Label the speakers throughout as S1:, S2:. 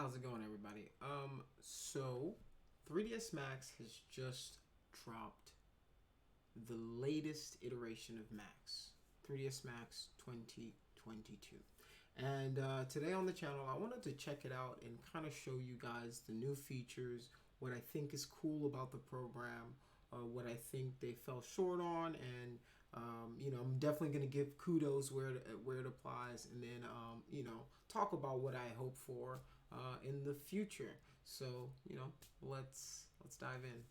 S1: How's it going, everybody? So 3ds Max has just dropped the latest iteration of Max, 3ds Max 2022. And today on the channel, I wanted to check it out and kind of show you guys the new features, what I think is cool about the program, what I think they fell short on, and I'm definitely going to give kudos where it applies, and then talk about what I hope for in the future. So let's dive in.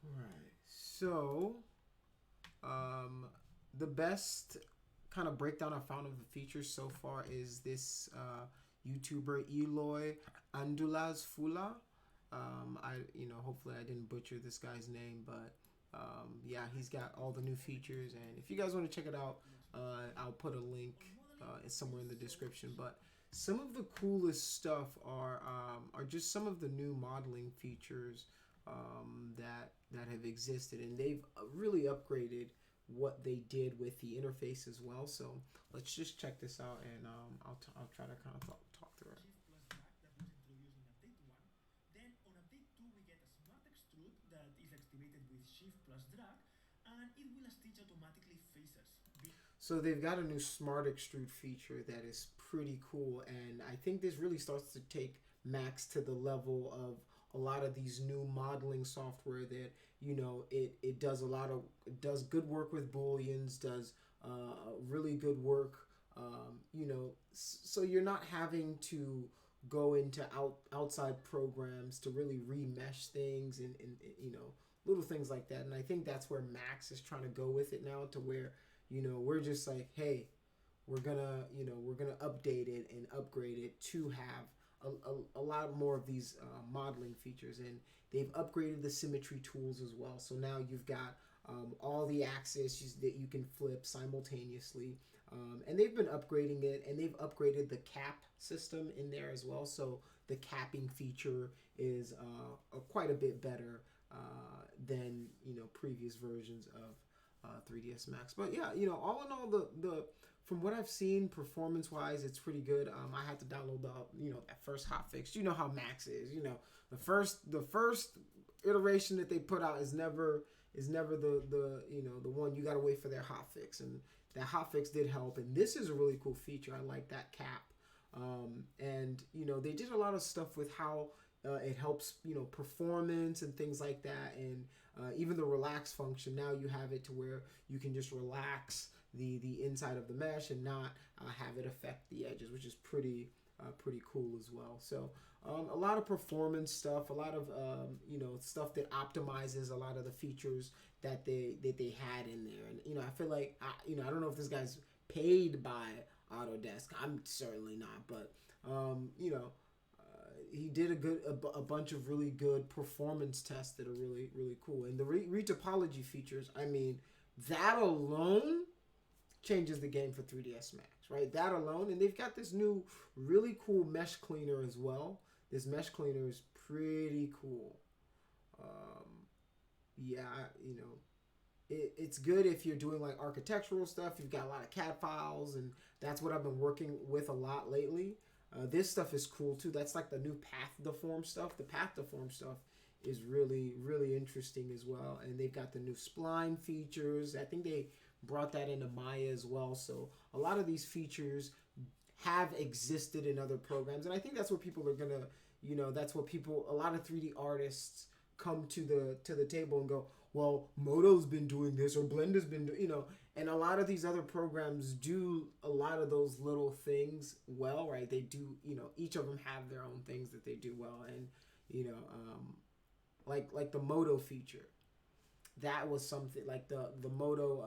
S1: All right. So the best kind of breakdown I found of the features so far is this YouTuber Eloy Andulaz Fula. Hopefully I didn't butcher this guy's name, but yeah, he's got all the new features, and if you guys want to check it out, I'll put a link somewhere in the description. But some of the coolest stuff are just some of the new modeling features that have existed, and they've really upgraded what they did with the interface as well. So let's just check this out, and I'll try to kind of talk through it.
S2: Then on update 2 we get a smart extrude that is activated with shift plus drag, and it will stitch automatically faces.
S1: So they've got a new smart extrude feature that is pretty cool, and I think this really starts to take Max to the level of a lot of these new modeling software that it does does good work with booleans, does really good work, so you're not having to go into outside programs to really remesh things and little things like that. And I think that's where Max is trying to go with it now, to where we're just like, hey, we're gonna update it and upgrade it to have a lot more of these modeling features. And they've upgraded the symmetry tools as well, so now you've got all the axes that you can flip simultaneously, and they've been upgrading it, and they've upgraded the cap system in there as well. So the capping feature is quite a bit better than previous versions of 3ds Max. But yeah, all in all, the from what I've seen, performance wise, it's pretty good. I had to download that first hotfix. You know how Max is. The first iteration that they put out is never the one. You got to wait for their hotfix, and that hotfix did help. And this is a really cool feature. I like that cap. And they did a lot of stuff with how it helps performance and things like that, and even the relax function. Now you have it to where you can just relax the inside of the mesh and not have it affect the edges, which is pretty cool as well. So a lot of performance stuff, a lot of stuff that optimizes a lot of the features that they had in there. And I feel like I don't know if this guy's paid by Autodesk. I'm certainly not, but he did a bunch of really good performance tests that are really cool. And the retopology features, I mean, that alone changes the game for 3ds Max, right? That alone. And they've got this new really cool mesh cleaner as well. This mesh cleaner is pretty cool. Yeah, it's good if you're doing like architectural stuff. You've got a lot of CAD files, and that's what I've been working with a lot lately. This stuff is cool too. That's like the new path deform stuff. The path deform stuff is really interesting as well. And they've got the new spline features. I think they brought that into Maya as well. So a lot of these features have existed in other programs, and I think that's what people are gonna, that's what a lot of 3D artists come to the table and go, well, Moto's been doing this, or Blender's been doing, and a lot of these other programs do a lot of those little things well, right? They do, each of them have their own things that they do well. And like the Moto feature, that was something like the Moto,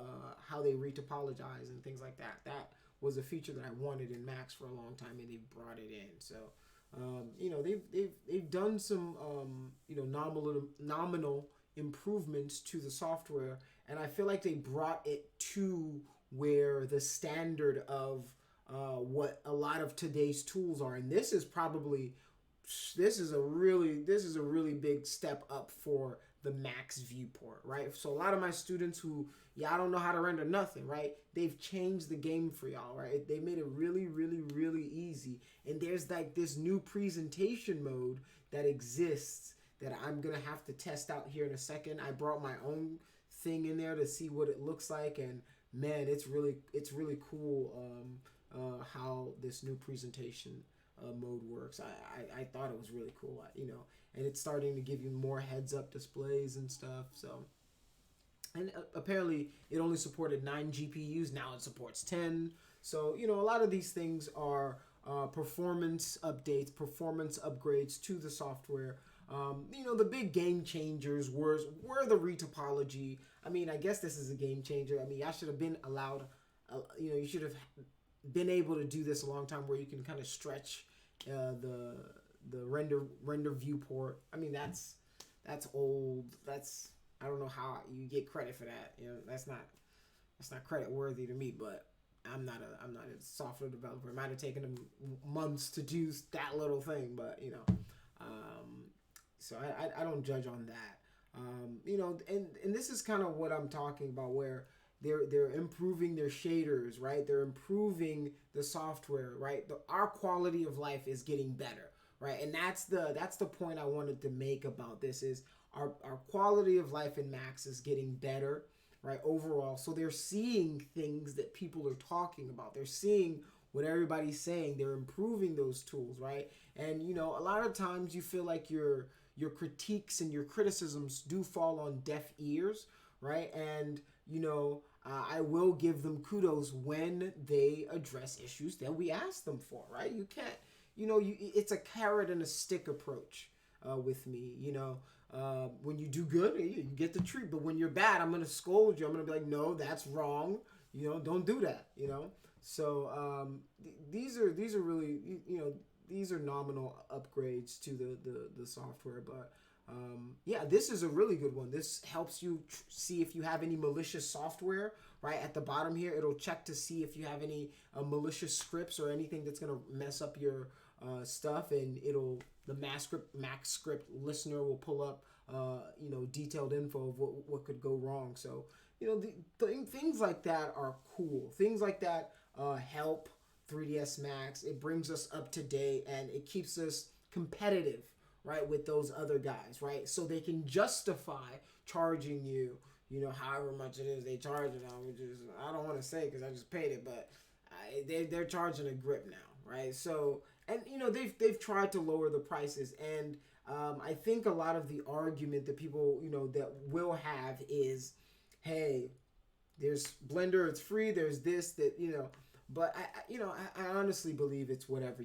S1: how they retopologize and things like that. That was a feature that I wanted in Max for a long time, and they brought it in. So they've done some nominal improvements to the software, and I feel like they brought it to where the standard of what a lot of today's tools are. And this is probably this is a really big step up for the Max viewport, right? So a lot of my students who I don't know how to render nothing, right? They've changed the game for y'all, right? They made it really, really, really easy. And there's like this new presentation mode that exists that I'm gonna have to test out here in a second. I brought my own thing in there to see what it looks like, and man, it's really cool how this new presentation mode works. I thought it was really cool, and it's starting to give you more heads up displays and stuff. So, and apparently it only supported 9 GPUs. Now it supports 10. So a lot of these things are performance updates, performance upgrades to the software. The big game changers were the retopology. I mean, I guess this is a game changer. I mean, I should have been allowed. You should have been able to do this a long time, where you can kind of stretch the render viewport. I mean, that's old. I don't know how you get credit for that. That's not credit worthy to me. But I'm not a software developer. It might have taken them months to do that little thing, but so I don't judge on that. And this is kind of what I'm talking about, where they're improving their shaders, right? They're improving the software, right? Our quality of life is getting better, right? And that's the point I wanted to make about this is our quality of life in Max is getting better, right? Overall. So they're seeing things that people are talking about. They're seeing what everybody's saying. They're improving those tools, right? And a lot of times you feel like your critiques and your criticisms do fall on deaf ears, right? And I will give them kudos when they address issues that we ask them for, right? You can't, it's a carrot and a stick approach with me. When you do good, you get the treat. But when you're bad, I'm gonna scold you. I'm gonna be like, no, that's wrong. Don't do that. So these are really, these are nominal upgrades to the software, but this is a really good one. This helps you see if you have any malicious software. Right at the bottom here, it'll check to see if you have any malicious scripts or anything that's gonna mess up your stuff, and the Max script listener will pull up detailed info of what could go wrong. So things like that are cool. Things like that help 3ds Max. It brings us up to date, and it keeps us competitive, right, with those other guys, right? So they can justify charging you, however much it is they charge it on, which is, I don't want to say because I just paid it, but they're charging a grip now, right? So, and they've tried to lower the prices, and I think a lot of the argument that people that will have is, hey, there's Blender, it's free, there's this, that, but I honestly believe it's whatever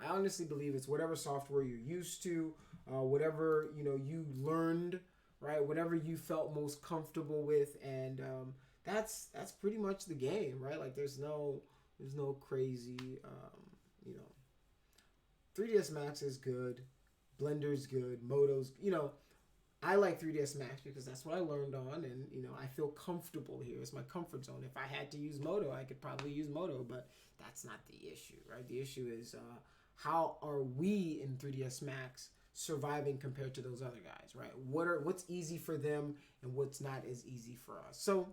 S1: I honestly believe it's whatever software you're used to, whatever you learned, right? Whatever you felt most comfortable with, and that's pretty much the game, right? Like there's no crazy, 3ds Max is good, Blender's good, Moto's, I like 3ds Max because that's what I learned on, and I feel comfortable here. It's my comfort zone. If I had to use Moto, I could probably use Moto, but that's not the issue, right? The issue is how are we in 3ds Max surviving compared to those other guys, right? What's easy for them and what's not as easy for us. So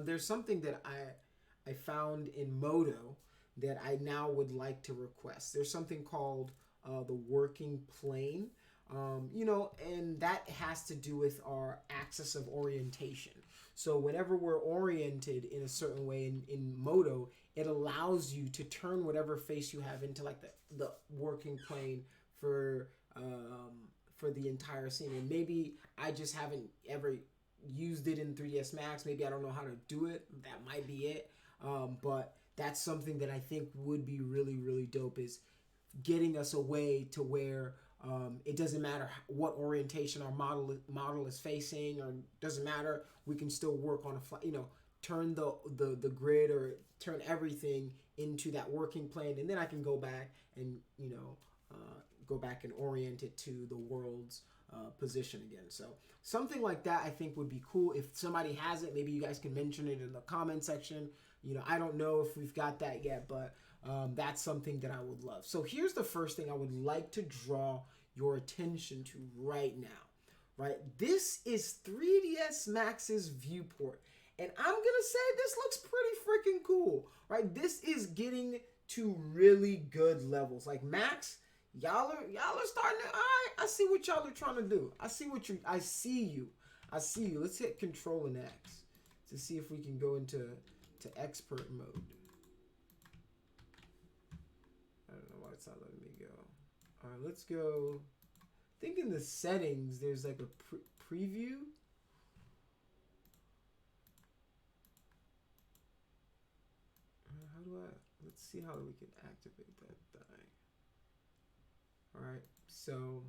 S1: there's something that I found in Moto that I now would like to request. There's something called the working plane. And that has to do with our axis of orientation. So whenever we're oriented in a certain way in Moto, it allows you to turn whatever face you have into like the working plane for the entire scene. And maybe I just haven't ever used it in 3ds Max. Maybe I don't know how to do it. That might be it. But that's something that I think would be really, really dope, is getting us a way to where it doesn't matter what orientation our model is facing, or doesn't matter. We can still work on turn the grid or turn everything into that working plane, and then I can go back and orient it to the world's position again. So something like that I think would be cool. If somebody has it, maybe you guys can mention it in the comment section. I don't know if we've got that yet, but That's something that I would love. So here's the first thing I would like to draw your attention to right now. Right, this is 3ds Max's viewport, and I'm gonna say this looks pretty freaking cool. Right, this is getting to really good levels. Like Max, y'all are starting to. All right, I see what y'all are trying to do. I see you. Let's hit Control and X to see if we can go into expert mode. I don't know why it's not letting me go. All right, let's go. I think in the settings there's like a preview. How do I? Let's see how we can activate that thing. All right, so